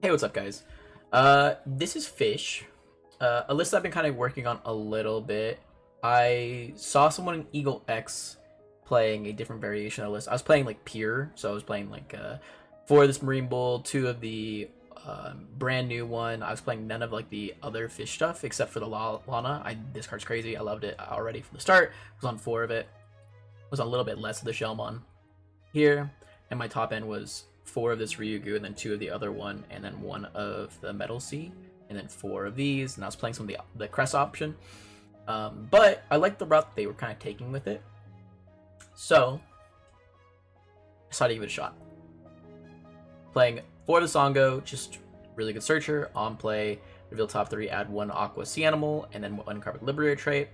Hey, what's up, guys? This is Fish, a list I've been kind of working on a little bit. I saw someone in Eagle X playing a different variation of the list. I was playing like Pure, so I was playing like four of this Marine Bull, two of the brand new one. I was playing none of like the other fish stuff except for the Lana. This card's crazy. I loved it already from the start. I was on four of it. Was on a little bit less of the Shellmon here, and my top end was four of this Ryugu, and then two of the other one, and then one of the Metal Sea, and then four of these. And I was playing some of the Crest option, but I liked the route they were kind of taking with it, so I decided to give it a shot. Playing for the Songo, just really good searcher. On play, reveal top three, add one Aqua Sea Animal, and then one Carpet Liberator trait.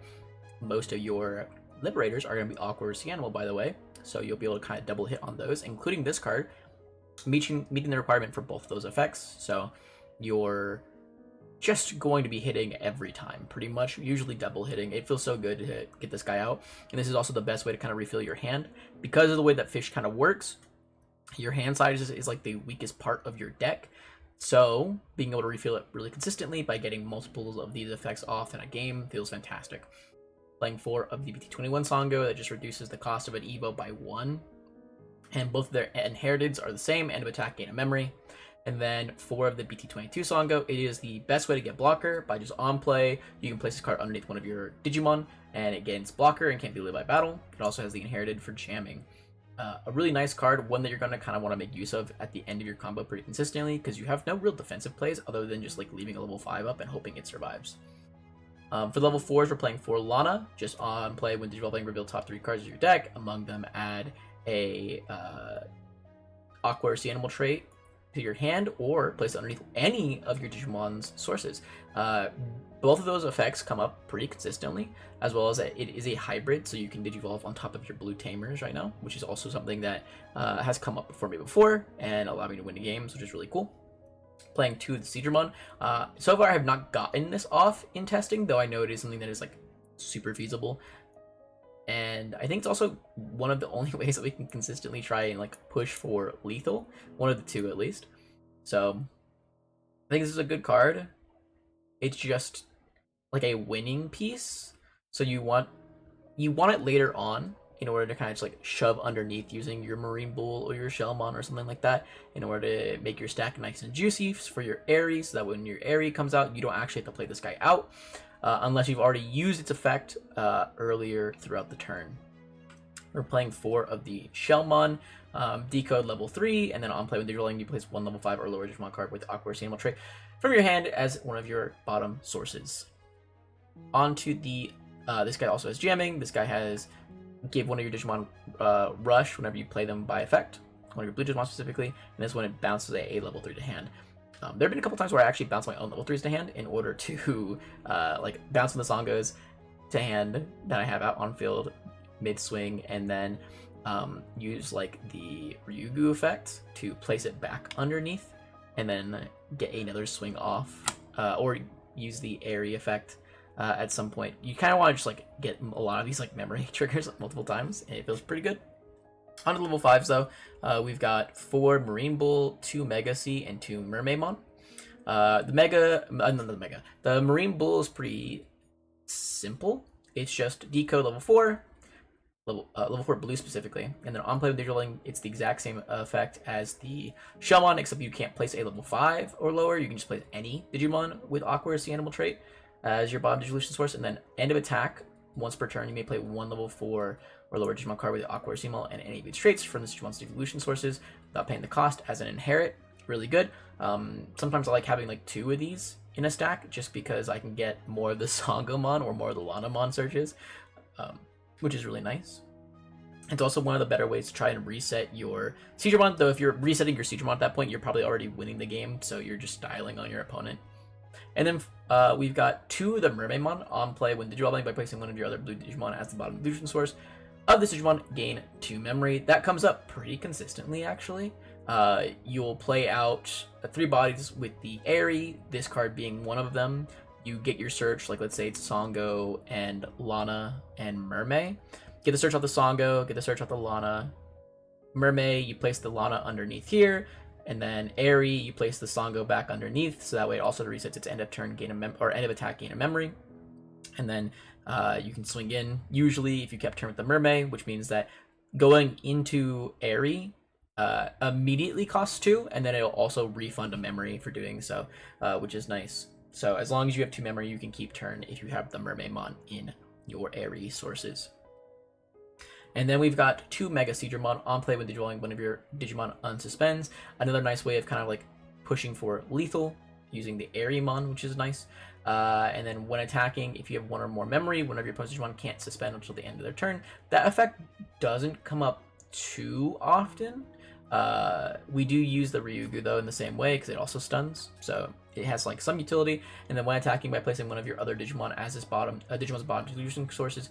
Most of your Liberators are going to be Aqua or Sea Animal, by the way, so you'll be able to kind of double hit on those, including this card, meeting the requirement for both of those effects. So you're just going to be hitting every time, pretty much, usually double hitting. It feels so good to get this guy out, and this is also the best way to kind of refill your hand. Because of the way that Fish kind of works, your hand size is like the weakest part of your deck, so being able to refill it really consistently by getting multiples of these effects off in a game feels fantastic. Playing four of the BT21 Songo, that just reduces the cost of an Evo by one, and both of their inheriteds are the same, end of attack, gain of memory. And then four of the BT22 Songo, it is the best way to get blocker. By just on play, you can place this card underneath one of your Digimon, and it gains blocker and can't be lived by battle. It also has the inherited for jamming. A really nice card, one that you're going to kind of want to make use of at the end of your combo pretty consistently, because you have no real defensive plays other than just like leaving a level 5 up and hoping it survives. For level 4s, we're playing 4 Lana. Just on play, when developing, reveal top 3 cards of your deck. Among them, add a Aqua or Sea Animal trait to your hand, or place it underneath any of your Digimon's sources. Both of those effects come up pretty consistently, as well as it is a hybrid, so you can Digivolve on top of your blue Tamers right now, which is also something that has come up for me before and allowed me to win games, which is really cool. Playing two of the Seedramon. So far I have not gotten this off in testing, though I know it is something that is like super feasible. And I think it's also one of the only ways that we can consistently try and like push for lethal. One of the two at least. So I think this is a good card. It's just like a winning piece. So you want it later on in order to kind of just like shove underneath using your Marine Bull or your Shellmon or something like that in order to make your stack nice and juicy for your Arie, so that when your Arie comes out, you don't actually have to play this guy out unless you've already used its effect earlier throughout the turn. We're playing 4 of the Shellmon, decode level 3, and then on play when they're rolling, you place 1 level 5 or lower Digimon card with Aqua or Sea Animal trait from your hand as one of your bottom sources. On to the this guy also has jamming. This guy has give one of your Digimon rush whenever you play them by effect, one of your blue Digimon specifically, and this one it bounces a level 3 to hand. There have been a couple times where I actually bounce my own level 3s to hand in order to like bounce from the Songos to hand that I have out on field mid swing, and then use like the Ryugu effect to place it back underneath, and then get another swing off, or use the Arie effect at some point. You kind of want to just like get a lot of these like memory triggers multiple times, and it feels pretty good. On to level 5s though, we've got 4 Marine Bull, 2 Mega Sea, and 2 Mermaidmon. The Marine Bull is pretty simple. It's just decode level 4, level 4 blue specifically, and then on play with Digitaling, it's the exact same effect as the Shellmon, except you can't place a level 5 or lower. You can just place any Digimon with Aqua or Sea Animal trait as your bottom Digivolution source, and then end of attack, once per turn, you may play 1 level 4 or lower Digimon card with the Aqua or Sea Animal and any of its traits from this Digimon's Digivolution sources without paying the cost as an inherit. Really good. Sometimes I like having like 2 of these in a stack just because I can get more of the Songomon or more of the Lanamon searches, which is really nice. It's also one of the better ways to try and reset your Seedramon, though if you're resetting your Seedramon at that point, you're probably already winning the game, so you're just styling on your opponent. And then we've got 2 of the Mermaidmon on play when Digivolving by placing one of your other blue Digimon as the bottom illusion source of this Digimon, gain 2 memory. That comes up pretty consistently, actually. You'll play out 3 bodies with the Arie, this card being one of them. You get your search, like let's say it's Songo and Lana and Mermaid. Get the search off the Songo, get the search off the Lana. Mermaid, you place the Lana underneath here. And then Arie, you place the Songo back underneath, so that way it also resets its end of turn, end of attack, gain a memory. And then you can swing in, usually if you kept turn with the Mermaid, which means that going into Arie immediately costs 2, and then it'll also refund a memory for doing so, which is nice. So as long as you have 2 memory, you can keep turn if you have the Mermaid Mon in your Arie sources. And then we've got 2 Mega Seedramon on play when digivolving one of your Digimon unsuspends. Another nice way of kind of like pushing for lethal using the Ariemon, which is nice. And then when attacking, if you have 1 or more memory, one of your opponent's Digimon can't suspend until the end of their turn. That effect doesn't come up too often. We do use the Ryugu though in the same way because it also stuns, so it has like some utility. And then when attacking by placing one of your other Digimon as its Digimon's bottom dilution sources,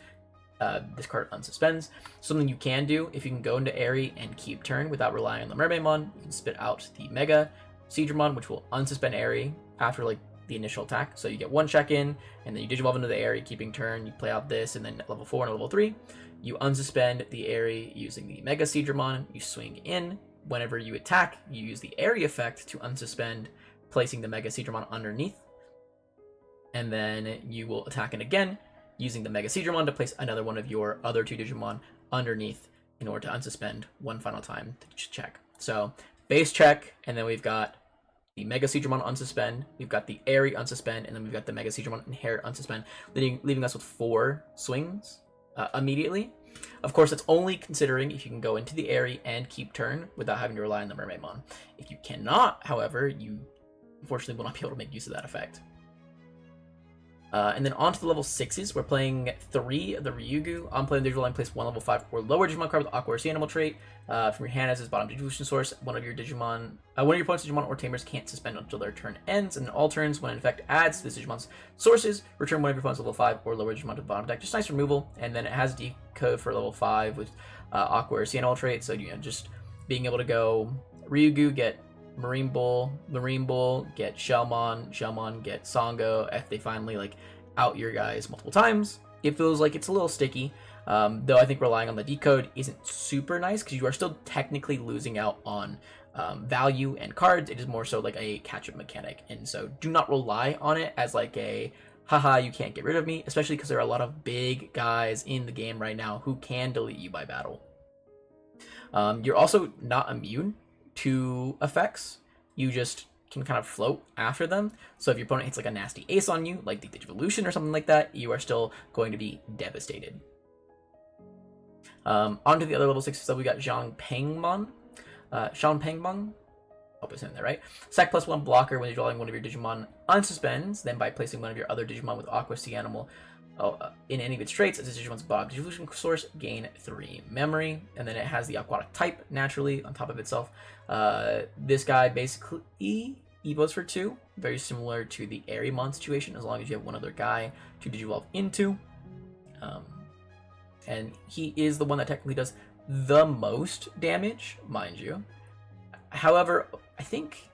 this card unsuspends. Something you can do if you can go into Arie and keep turn without relying on the Mermaidmon, you can spit out the Mega Seedramon, which will unsuspend Arie after like the initial attack. So you get 1 check in, and then you digivolve into the Arie, keeping turn. You play out this, and then at level 4 and level 3, you unsuspend the Arie using the Mega Seedramon. You swing in. Whenever you attack, you use the Arie effect to unsuspend, placing the Mega Seedramon underneath, and then you will attack it again using the Mega Seedramon to place another one of your other 2 Digimon underneath in order to unsuspend 1 final time to check. So base check, and then we've got the Mega Seedramon unsuspend, we've got the Arie unsuspend, and then we've got the Mega Seedramon inherit unsuspend, leaving us with 4 swings immediately. Of course, that's only considering if you can go into the Arie and keep turn without having to rely on the Mermaidmon. If you cannot, however, you unfortunately will not be able to make use of that effect. And then on to the level 6s, we're playing 3 of the Ryugu. On play the digital line, place 1 level 5 or lower Digimon card with Aqua or Sea Animal trait from your hand as its bottom dilution source. One of your opponent's Digimon or Tamers can't suspend until their turn ends. And all turns, when an effect adds to this Digimon's sources, return one of your opponent's level 5 or lower Digimon to the bottom deck. Just nice removal. And then it has decode for level 5 with Aqua or Sea Animal trait. So, just being able to go Ryugu, get Marine Bull, get Shellmon, get Songo. If they finally like out your guys multiple times, it feels like it's a little sticky. Though I think relying on the decode isn't super nice because you are still technically losing out on value and cards. It is more so like a catch-up mechanic, and so do not rely on it as like a haha, you can't get rid of me, especially because there are a lot of big guys in the game right now who can delete you by battle. You're also not immune to effects. You just can kind of float after them. So if your opponent hits like a nasty ace on you, like the Digivolution or something like that, you are still going to be devastated. Onto the other level 6, so we got Zhang Pengmon. Hope I'm saying that right. Sack +1 blocker when you're drawing one of your Digimon unsuspends, then by placing one of your other Digimon with Aqua Sea Animal in any of its traits as a Digimon's bottom dilution source, gain 3 memory, and then it has the aquatic type naturally on top of itself. This guy basically evos for 2, very similar to the Ariemon situation, as long as you have one other guy to digivolve into. And he is the one that technically does the most damage, mind you. However, I think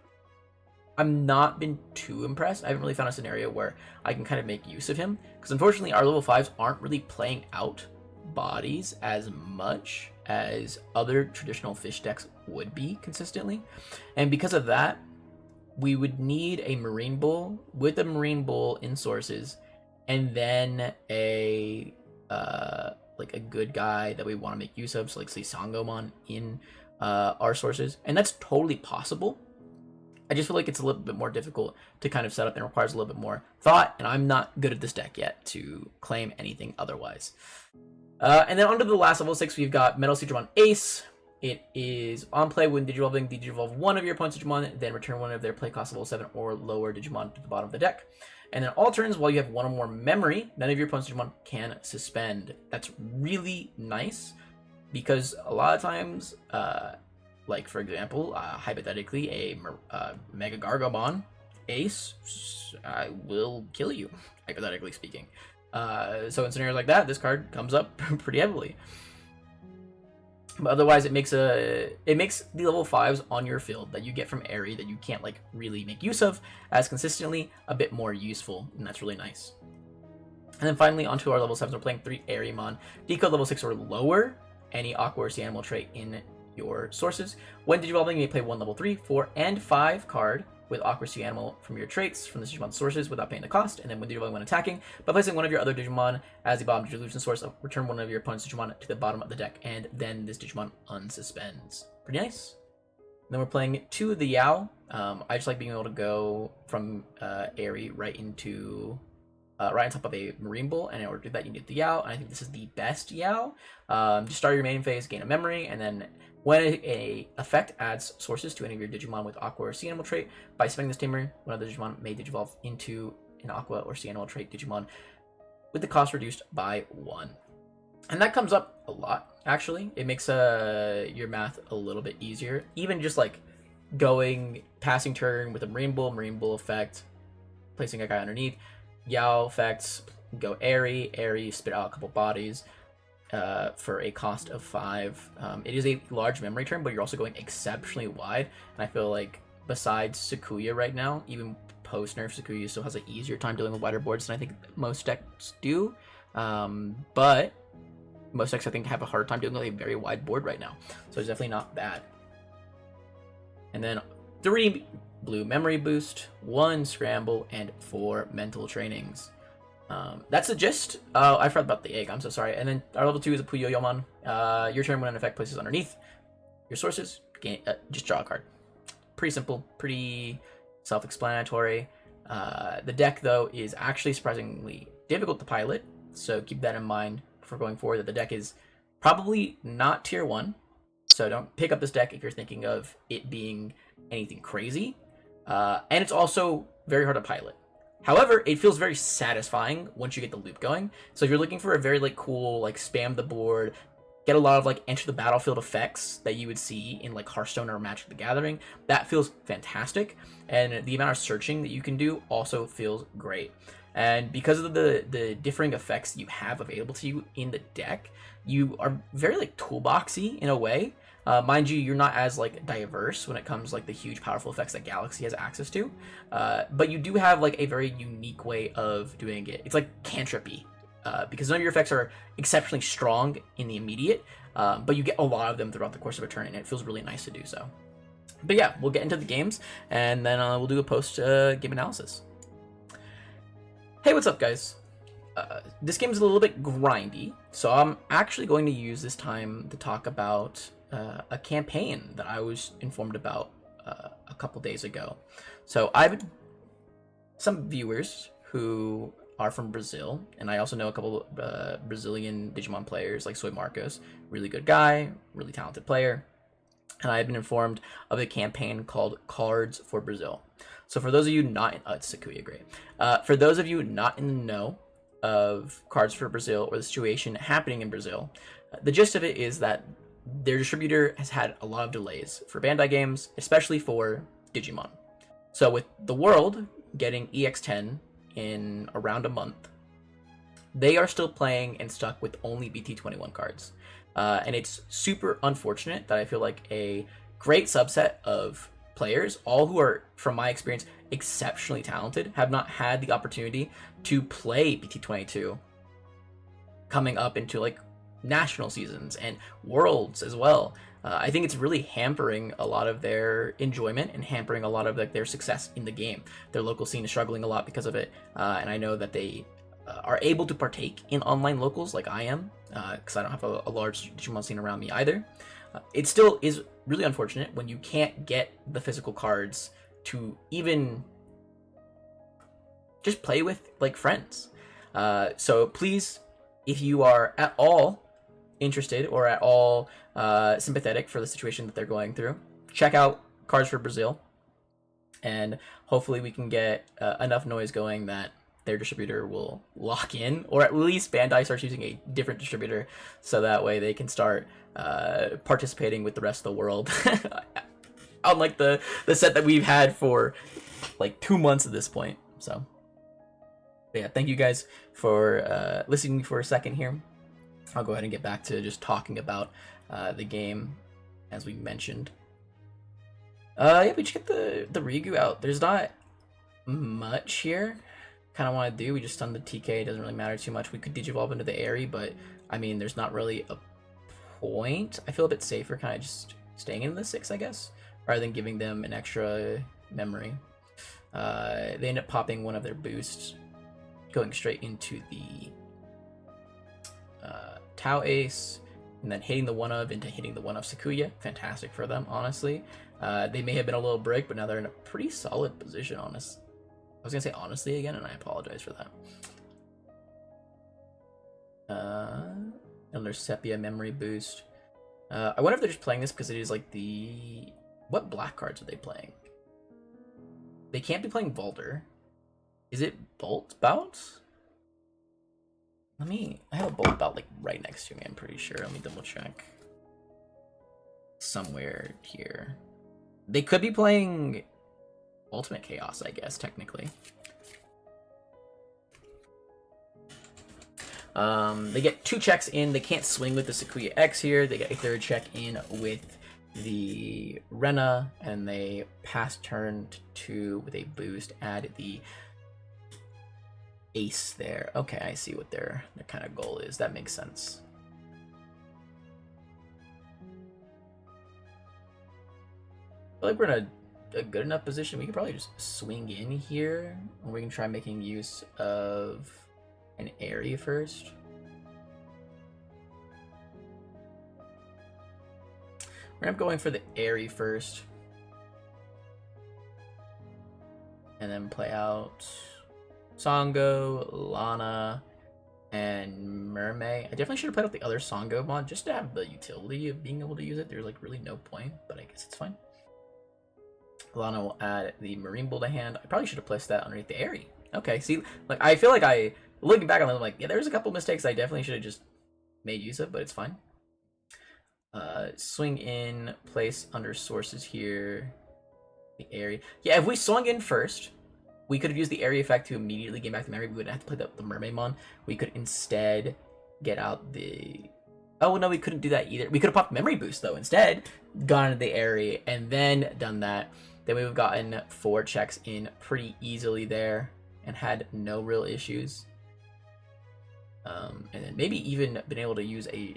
I'm not been too impressed. I haven't really found a scenario where I can kind of make use of him, because unfortunately our level 5s aren't really playing out bodies as much as other traditional fish decks would be consistently. And because of that, we would need a Marine Bull with a Marine Bull in sources, and then a like a good guy that we want to make use of, so like say Sangomon in our sources, and that's totally possible. I just feel like it's a little bit more difficult to kind of set up and requires a little bit more thought, and I'm not good at this deck yet to claim anything otherwise. And then onto the last level 6, we've got Metal Seedramon Ace. It is on play when digivolving, digivolve one of your opponent's Digimon, then return one of their play cost level 7 or lower Digimon to the bottom of the deck. And then all turns, while you have 1 or more memory, none of your opponent's Digimon can suspend. That's really nice, because a lot of times, like for example, hypothetically, a Mega Gargomon Ace will kill you, hypothetically speaking. So in scenarios like that, this card comes up pretty heavily. But otherwise, it makes the level 5s on your field that you get from Arie that you can't like really make use of as consistently a bit more useful, and that's really nice. And then finally, onto our level 7s, we're playing 3 Ariemon. Decode level 6 or lower, any Aqua or Sea Animal trait in your sources. When digivolving, you may play 1 level 3, 4, and 5 card with Awkward Sea Animal from your traits from the Digimon sources without paying the cost. And then when digivolving when attacking, by placing one of your other Digimon as the bottom Digivolution source, return one of your opponent's Digimon to the bottom of the deck, and then this Digimon unsuspends. Pretty nice. Then we're playing 2 of the Yao. I just like being able to go from Arie right into right on top of a Marine Bull, and in order to do that, you need the Yao, and I think this is the best Yao. Just start your main phase, gain a memory, and then when a effect adds sources to any of your Digimon with Aqua or Sea Animal trait, by spending this tamer, one of the Digimon may digivolve into an Aqua or Sea Animal trait Digimon with the cost reduced by 1. And that comes up a lot, actually. It makes your math a little bit easier. Even just like passing turn with a Marine Bull effect, placing a guy underneath, Yao effects, go Arie, spit out a couple bodies for a cost of 5. It is a large memory turn, but you're also going exceptionally wide. And I feel like besides Sakuya right now, even post-nerf, Sakuya still has an easier time dealing with wider boards than I think most decks do. But most decks, I think, have a hard time dealing with a very wide board right now. So it's definitely not bad. And then 3 blue memory boost, 1 scramble, and 4 mental trainings. That's the gist. I forgot about the egg, I'm so sorry. And then our level 2 is a Puyo Yomon. Your turn when an effect places underneath your sources, just draw a card. Pretty simple, pretty self-explanatory. The deck, though, is actually surprisingly difficult to pilot, so keep that in mind for going forward, that the deck is probably not tier 1. So don't pick up this deck if you're thinking of it being anything crazy. And it's also very hard to pilot. However, it feels very satisfying once you get the loop going. So if you're looking for a very cool, spam the board, get a lot of enter the battlefield effects that you would see in Hearthstone or Magic the Gathering, that feels fantastic. And the amount of searching that you can do also feels great. And because of the differing effects you have available to you in the deck, you are very toolboxy in a way. Mind you, you're not as diverse when it comes the huge powerful effects that Galaxy has access to, but you do have a very unique way of doing it. It's cantripy, because none of your effects are exceptionally strong in the immediate, but you get a lot of them throughout the course of a turn, and it feels really nice to do so. But yeah, we'll get into the games, and then we'll do a post-game analysis. Hey, what's up, guys? This game is a little bit grindy, so I'm actually going to use this time to talk about a campaign that I was informed about a couple days ago. So I've some viewers who are from Brazil, and I also know a couple Brazilian Digimon players like Soy Marcos, really good guy, really talented player, and I've been informed of a campaign called Cards for Brazil. So for those of you not in, it's Sakuya, great. For those of you not in the know of Cards for Brazil or the situation happening in Brazil, the gist of it is that their distributor has had a lot of delays for Bandai games, especially for Digimon. So with the world getting EX10 in around a month, they are still playing and stuck with only BT21 cards. And it's super unfortunate that I feel like a great subset of players, all who are, from my experience, exceptionally talented, have not had the opportunity to play BT22 coming up into national seasons and worlds as well. I think it's really hampering a lot of their enjoyment and hampering a lot of their success in the game. Their local scene is struggling a lot because of it, and I know that they are able to partake in online locals like I am, because I don't have a large Digimon scene around me either. It still is really unfortunate when you can't get the physical cards to even just play with friends. So please, if you are at all interested or at all sympathetic for the situation that they're going through, check out Cards for Brazil, and hopefully we can get enough noise going that their distributor will lock in, or at least Bandai starts using a different distributor, so that way they can start participating with the rest of the world. Unlike the set that we've had for 2 months at this point. So but yeah, thank you guys for listening for a second here. I'll go ahead and get back to just talking about the game, as we mentioned. Yeah, we just get the Rigu out. There's not much here. Kind of want to do. We just stunned the TK. It doesn't really matter too much. We could digivolve into the Arie, but I mean, there's not really a point. I feel a bit safer kind of just staying in the 6, I guess, rather than giving them an extra memory. They end up popping one of their boosts, going straight into the Tau Ace, and then hitting the 1-of into hitting the 1-of Sakuya. Fantastic for them, honestly. They may have been a little break, but now they're in a pretty solid position, honest. I was going to say honestly again, and I apologize for that. Another Sepia memory boost. I wonder if they're just playing this because it is like the... What black cards are they playing? They can't be playing Volder. Is it Bolt Bout? I have a Bolt Bout like right next to me, I'm pretty sure. Let me double check. Somewhere here. They could be playing Ultimate Chaos, I guess, technically. They get 2 checks in. They can't swing with the Sakuya X here. They get a 3rd check in with the Rena, and they pass turn 2 with a boost. Add the Ace there. Okay, I see what their kind of goal is. That makes sense. I feel like we're in a good enough position. We could probably just swing in here, and we can try making use of an Arie first. We're gonna going for the Arie first, and then play out Songo, Lana, and Mermaid. I definitely should have played out the other Songo mod just to have the utility of being able to use it. There's like really no point, but I guess it's fine. Lana will add the Marine Bull to hand. I probably should have placed that underneath the Arie. Okay, see, like I feel like looking back on it, I'm like, yeah, there's a couple mistakes I definitely should have just made use of, but it's fine. Swing in, place under sources here. The Arie. Yeah, if we swung in first, we could have used the Arie effect to immediately get back to memory. We wouldn't have to play the Mermaid Mon. We could instead get out the... Oh, no, we couldn't do that either. We could have popped Memory Boost, though, instead. Gone into the Arie, and then done that. Then we would have gotten 4 checks in pretty easily there, and had no real issues. And then maybe even been able to use a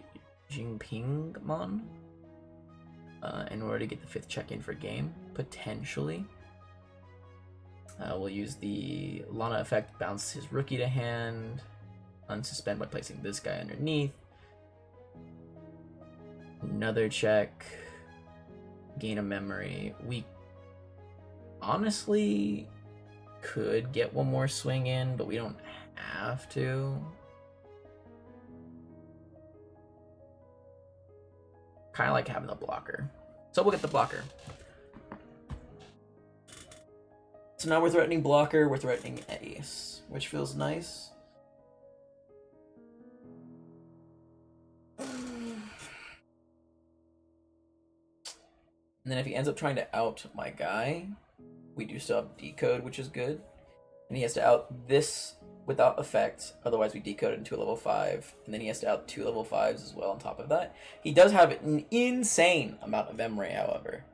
Jingping Mon in order to get the 5th check in for game, potentially. We'll use the Lana effect, bounce his rookie to hand, unsuspend by placing this guy underneath. Another check, gain a memory. We honestly could get one more swing in, but we don't have to. Kind of like having the blocker. So we'll get the blocker. So now we're threatening blocker, we're threatening ace, which feels nice. And then if he ends up trying to out my guy, we do still have decode, which is good. And he has to out this without effect, otherwise we decode it into a level 5. And then he has to out 2 level 5s as well on top of that. He does have an insane amount of memory, however.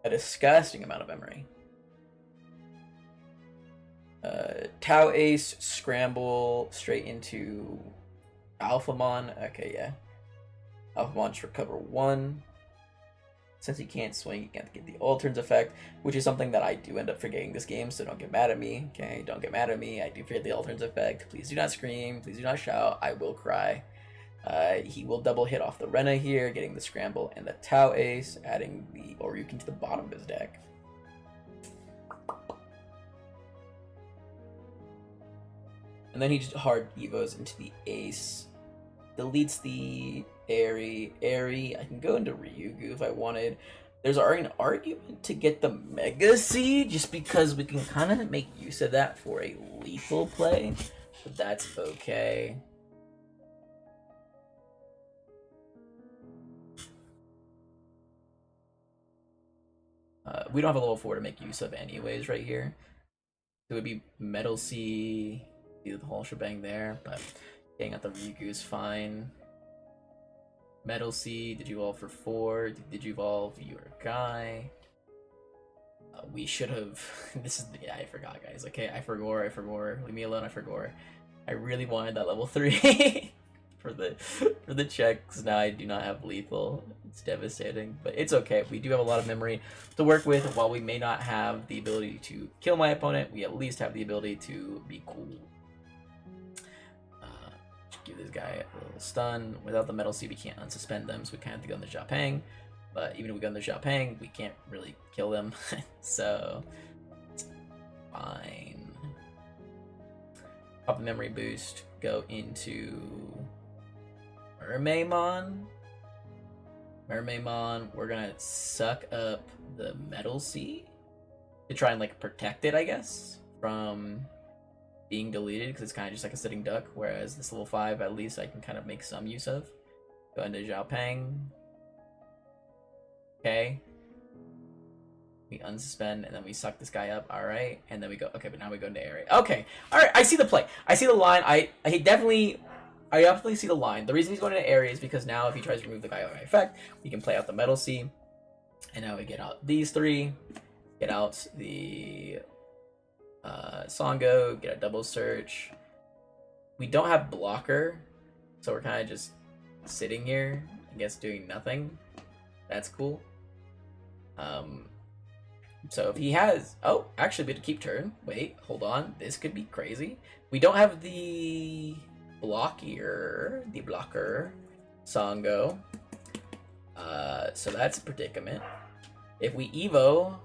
A disgusting amount of memory. Tau Ace, scramble straight into Alphamon. Okay, yeah. Alphamon just recover 1. Since he can't swing, he can't get the Alterns effect, which is something that I do end up forgetting this game, so don't get mad at me, okay? Don't get mad at me. I do forget the Alterns effect. Please do not scream. Please do not shout. I will cry. He will double hit off the Rena here, getting the scramble and the Tau Ace, adding the Oryukin to the bottom of his deck. And then he just hard evos into the Ace, deletes the Arie. I can go into Ryugu if I wanted. There's already an argument to get the Mega Seed, just because we can kind of make use of that for a lethal play, but that's okay. We don't have a level 4 to make use of anyways right here. It would be Metal Sea, do the whole shebang there, but getting out the Ryugu is fine. Metal Sea, did you evolve for 4? Did you evolve your guy? We should have... This is... Yeah, I forgot, guys. Okay, I forgot. Leave me alone, I forgot. I really wanted that level 3. for the checks. Now I do not have lethal. It's devastating, but it's okay. We do have a lot of memory to work with. While we may not have the ability to kill my opponent, we at least have the ability to be cool. Give this guy a little stun. Without the metal C, we can't unsuspend them, so we kind of have to go on the Xiaopeng. But even if we go on the Xiaopeng, we can't really kill them, so it's fine. Pop the memory boost. Go into Mermaimon. Mermaimon, we're gonna suck up the Metal Sea to try and like protect it, I guess, from being deleted, because it's kind of just like a sitting duck, whereas this level 5 at least I can kind of make some use of. Go into Xiaopeng. Okay. We unsuspend, and then we suck this guy up. Alright. And then we go... Okay, but now we go into Arie. Okay. Alright, I see the play. I see the line. I definitely see the line. The reason he's going into Arie is because now if he tries to remove the guy by effect, we can play out the Metal Sea. And now we get out these three. Get out the... Songo, get a double search. We don't have blocker, so we're kind of just sitting here, I guess, doing nothing. That's cool. So if he has... Oh, actually, we have to keep turn. Wait, hold on. This could be crazy. We don't have the blocker, Songo. So that's a predicament. If we Evo...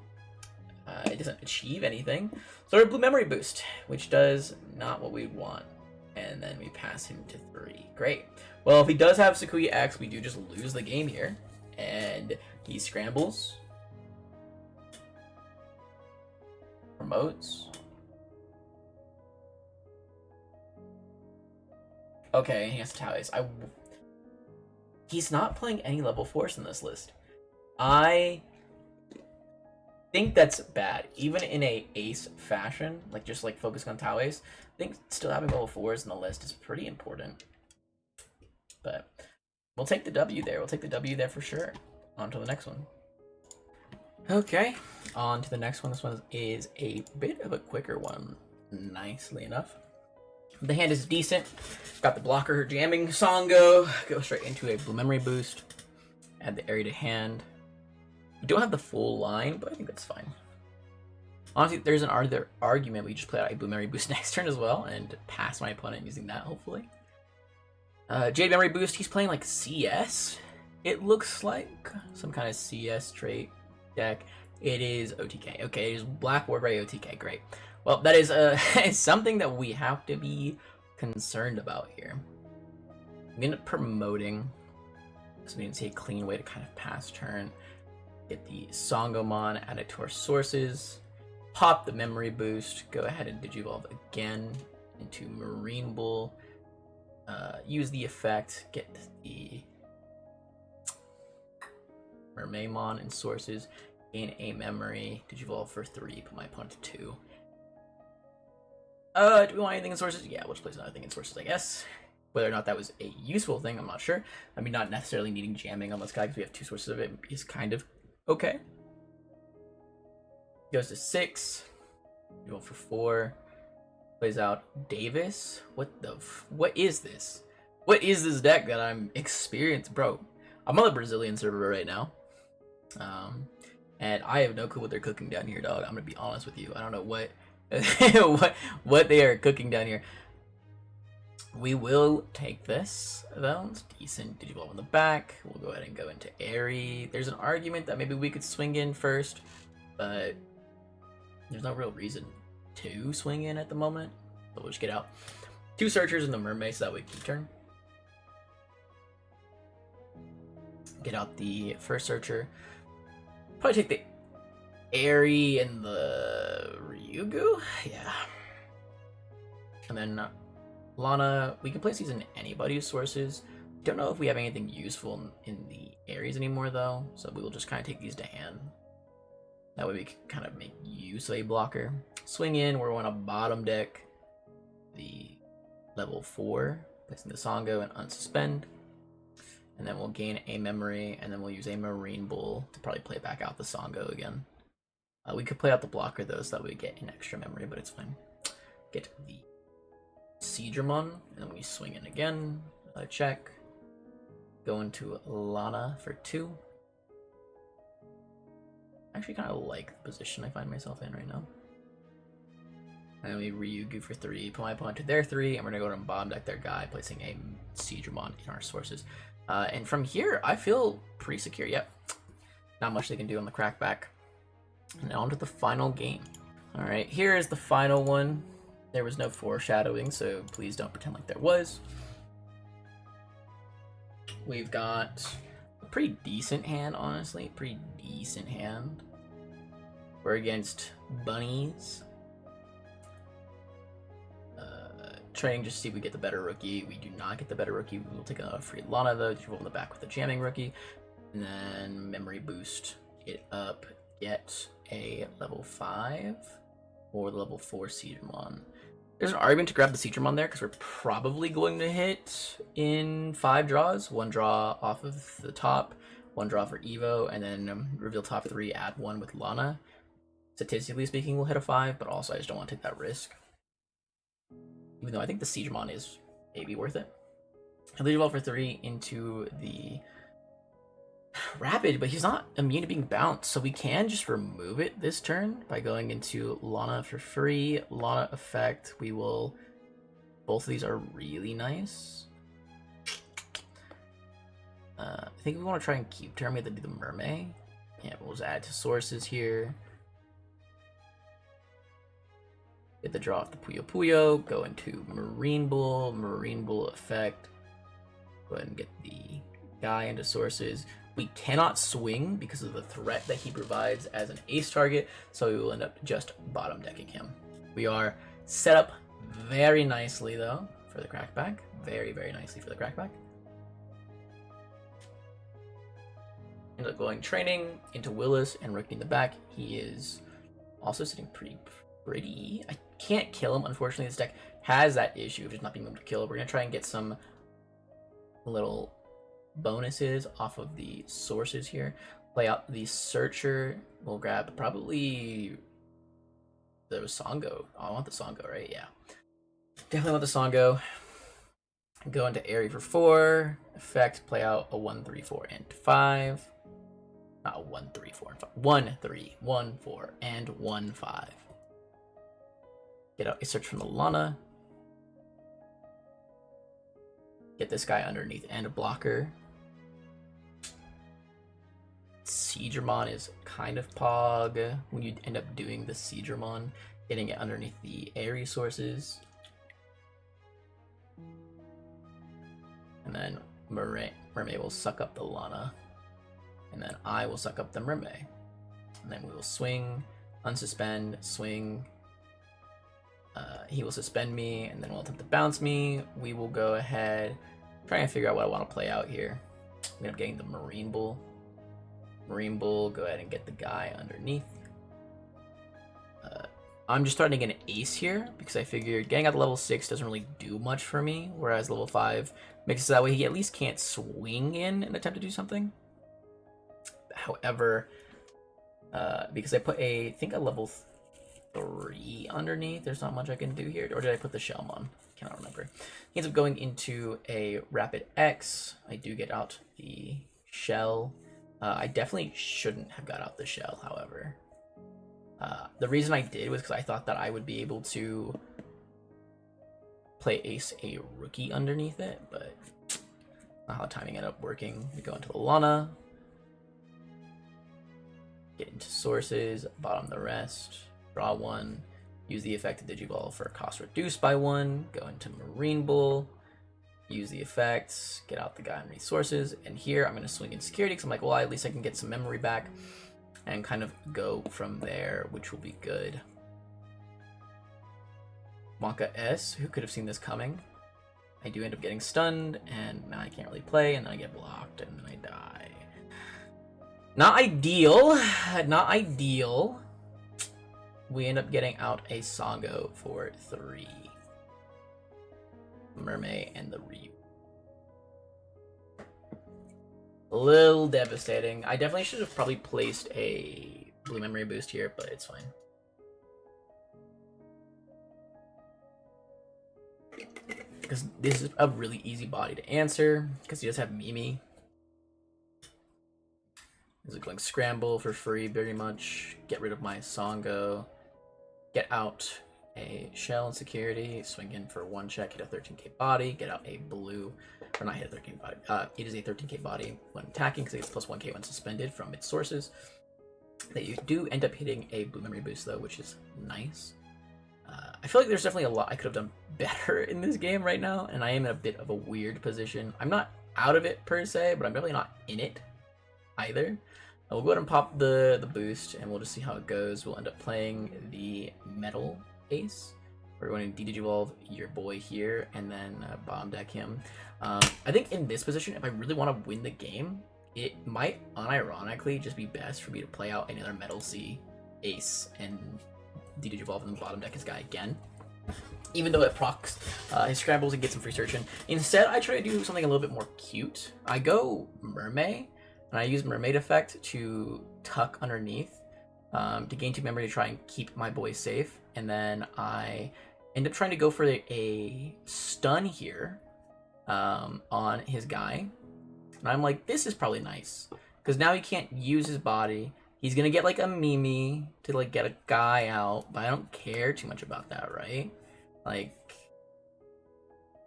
it doesn't achieve anything. So we're Blue Memory Boost, which does not what we want. And then we pass him to 3. Great. Well, if he does have Sakuya X, we do just lose the game here. And he scrambles. Promotes. Okay, he has Taoist. He's not playing any level 4s in this list. I think that's bad, even in a ace fashion, like just like focusing on Tao Ace. I think still having level 4s in the list is pretty important. But we'll take the W there. We'll take the W there for sure. On to the next one. Okay, on to the next one. This one is a bit of a quicker one, nicely enough. The hand is decent. Got the blocker jamming Songo. Go straight into a Blue Memory Boost. Add the Arie to hand. We don't have the full line, but I think that's fine. Honestly, there's an other argument. We just play out a Blue Memory Boost next turn as well and pass my opponent using that, hopefully. Jade Memory Boost, he's playing like CS. It looks like some kind of CS trait deck. It is OTK. Okay, it is Black War Gray OTK. Great. Well, that is something that we have to be concerned about here. I'm going to promoting, because we didn't see a clean way to kind of pass turn. Get the Songomon added to our sources. Pop the Memory Boost. Go ahead and Digivolve again into Marine Bull. Use the effect. Get the Mermaimon in sources. Gain a memory. Digivolve for 3. Put my opponent to 2. Do we want anything in sources? Yeah, we'll just place another thing in sources, I guess. Whether or not that was a useful thing, I'm not sure. I mean, not necessarily needing jamming on this guy because we have 2 sources of it is kind of okay. Goes to 6. Go for 4. Plays out Davis. What is this? What is this deck that I'm experienced, bro? I'm on the Brazilian server right now. And I have no clue what they're cooking down here, dog. I'm gonna be honest with you. I don't know what what they are cooking down here. We will take this, though. It's decent. Digivolve on the back. We'll go ahead and go into Arie. There's an argument that maybe we could swing in first, but there's no real reason to swing in at the moment. So we'll just get out 2 searchers in the Mermaid so that we keep turn. Get out the first searcher. Probably take the Arie and the Ryugu. Yeah. And then Lana, we can place these in anybody's sources. Don't know if we have anything useful in the Aries anymore, though, so we will just kind of take these to hand. That way we can kind of make use of a blocker. Swing in, we're on a bottom deck. The level 4, placing the Songo and unsuspend. And then we'll gain a memory, and then we'll use a Marine Bull to probably play back out the Songo again. We could play out the blocker, though, so that we get an extra memory, but it's fine. Get the Seedramon, and then we swing in again. check. Going to Lana for 2. I actually kind of like the position I find myself in right now. And then we Ryugu for 3, put my opponent to their 3, and we're gonna go and bottom deck their guy, placing a Seedramon in our sources. And from here, I feel pretty secure. Yep, not much they can do on the crackback. And on to the final game. All right, here is the final one. There was no foreshadowing, so please don't pretend like there was. We've got a pretty decent hand, honestly. Pretty decent hand. We're against bunnies. Trying just to see if we get the better rookie. We do not get the better rookie. We will take a free Lana, though, to roll in the back with the jamming rookie. And then memory boost it up. Get a level 5 or level 4 Seedramon. There's an argument to grab the Seedramon there because we're probably going to hit in 5 draws. 1 draw off of the top, 1 draw for Evo, and then reveal top 3, add 1 with Lana. Statistically speaking, we'll hit a 5, but also I just don't want to take that risk. Even though I think the Seedramon is maybe worth it. I leave for 3 into the Rapid, but he's not immune to being bounced, so we can just remove it this turn by going into Lana for free. Lana effect, we will... Both of these are really nice. I think we want to try and keep turn. We have to do the Mermaid. Yeah, we'll just add to sources here. Get the draw off the Puyo Puyo. Go into Marine Bull effect. Go ahead and get the guy into sources. We cannot swing because of the threat that he provides as an ace target, so we will end up just bottom decking him. We are set up very nicely, though, for the crackback. Very, very nicely for the crackback. End up going training into Willis and rookie in the back. He is also sitting pretty. I can't kill him, unfortunately. This deck has that issue of just not being able to kill. We're going to try and get some little bonuses off of the sources here. Play out the Searcher. We'll grab probably the Songo. Oh, I want the Songo, right? Yeah. Definitely want the Songo. Go into Arie for 4. Effect, play out a 1, 3, 4, and 5. Not a 1, 3, 4, and 5. 1, 3, 1, 4, and 1, 5. Get out a search from the Lana. Get this guy underneath and a blocker. Seedramon is kind of pog when you end up doing the Seedramon, getting it underneath the Arie sources. And then Mermaid will suck up the Lana. And then I will suck up the Mermaid. And then we will swing, unsuspend, swing. He will suspend me, and then will attempt to bounce me. We will go ahead, try and figure out what I want to play out here. We end up getting the Marine Bull. Marine Bull, go ahead and get the guy underneath. I'm just starting to get an ace here, because I figured getting out to level 6 doesn't really do much for me, whereas level 5 makes it so that way he at least can't swing in and attempt to do something. However, because I put I think a level 3 underneath, there's not much I can do here. Or did I put the Shellmon? Cannot remember. He ends up going into a Rapid X. I do get out the Shell. I definitely shouldn't have got out the Shell, however. The reason I did was because I thought that I would be able to play Ace a Rookie underneath it, but not how timing ended up working. We go into the Lana. Get into sources, bottom the rest. Draw 1, use the effect of Digivolve for cost reduced by 1, go into Marine Bull, use the effects, get out the guy underneath sources, and here I'm going to swing in security because I'm like, well, at least I can get some memory back and kind of go from there, which will be good. Wonka S, who could have seen this coming? I do end up getting stunned, and now I can't really play, and then I get blocked, and then I die. Not ideal, not ideal. We end up getting out a Songo for 3. Mermaid and the Ryu. A little devastating. I definitely should have probably placed a blue memory boost here, but it's fine. because this is a really easy body to answer, because he does have Mimi. He's going scramble for free, very much. Get rid of my Songo. Get out a shell and security. Swing in for 1 check, hit a 13k body. Get out a blue, or not hit a 13k body. It is a 13k body when attacking, because it gets plus 1k when suspended from its sources. That you do end up hitting a blue memory boost, though, which is nice. I feel like there's definitely a lot I could have done better in this game right now, and I am in a bit of a weird position. I'm not out of it per se, but I'm definitely not in it either. We'll go ahead and pop the boost, and we'll just see how it goes. We'll end up playing the Metal Ace. We're going to Digivolve your boy here, and then bomb deck him. I think in this position, if I really want to win the game, it might unironically just be best for me to play out another Metal C Ace and Digivolve and then bottom deck his guy again. Even though it procs his scrambles and gets some free searching. Instead, I try to do something a little bit more cute. I go Mermaid, and I use Mermaid effect to tuck underneath to gain 2 memory to try and keep my boy safe. And then I end up trying to go for a stun here on his guy. And I'm like, this is probably nice, because now he can't use his body. He's gonna get like a Mimi to like get a guy out, but I don't care too much about that, right? Like,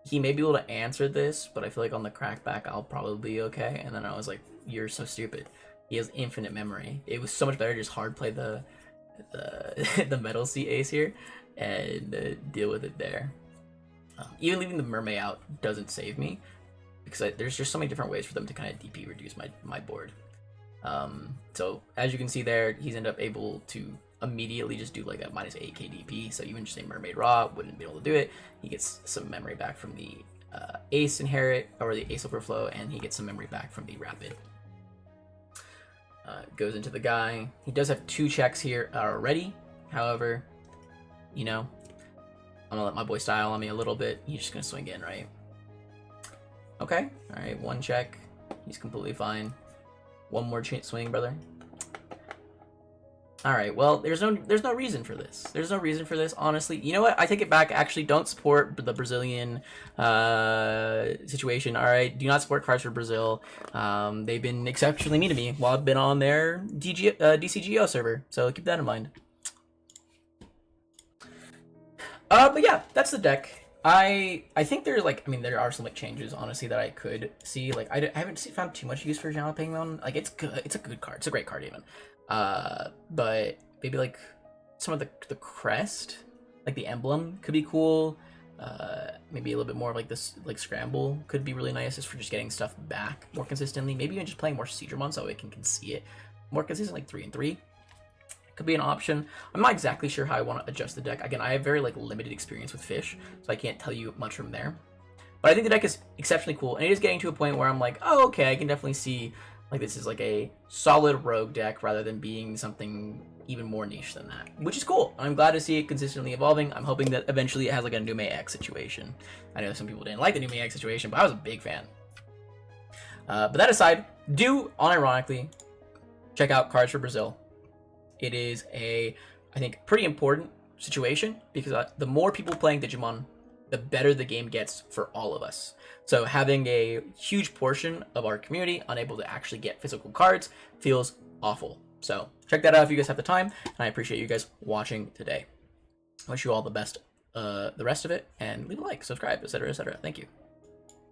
he may be able to answer this, but I feel like on the crackback I'll probably be okay. And then I was like, you're so stupid. He has infinite memory. It was so much better to just hard play the the Metal C Ace here and deal with it there. Even leaving the Mermaid out doesn't save me, because there's just so many different ways for them to kind of DP reduce my board. So as you can see there, he's ended up able to immediately just do like a minus 8k DP. So even just say Mermaid Raw wouldn't be able to do it. He gets some memory back from the Ace Inherit, or the Ace Overflow, and he gets some memory back from the Rapid. Goes into the guy. He does have 2 checks here already. However, you know, I'm gonna let my boy style on me a little bit. He's just gonna swing in, right? Okay, all right, 1 check. He's completely fine. 1 more swing, brother. All right, well, there's no reason for this. There's no reason for this, honestly. You know what? I take it back. Actually, don't support the Brazilian situation. All right, do not support cards for Brazil. They've been exceptionally mean to me while I've been on their DCGO server, so keep that in mind. But yeah, that's the deck. I think there's like, I mean, there are some like changes, honestly, that I could see. Like, I haven't found too much use for Jalapeno. Like, it's good. It's a good card. It's a great card even. But maybe like some of the crest, like the emblem, could be cool. Maybe a little bit more of like this, like scramble could be really nice, just for just getting stuff back more consistently. Maybe even just playing more Seedramon so it can see it more consistent, like 3 and 3. Could be an option. I'm not exactly sure how I want to adjust the deck. Again, I have very like limited experience with Fish, so I can't tell you much from there. But I think the deck is exceptionally cool, and it is getting to a point where I'm like, oh, okay, I can definitely see like this is like a solid rogue deck rather than being something even more niche than that, which is cool. I'm glad to see it consistently evolving. I'm hoping that eventually it has like a Nume X situation. I know some people didn't like the Nume X situation, but I was a big fan. But that aside, do unironically check out Cards for Brazil. It is a, I think, pretty important situation, because the more people playing Digimon, the better the game gets for all of us. So having a huge portion of our community unable to actually get physical cards feels awful. So check that out if you guys have the time, and I appreciate you guys watching today. I wish you all the best the rest of it, and leave a like, subscribe, etc., etc. Thank you.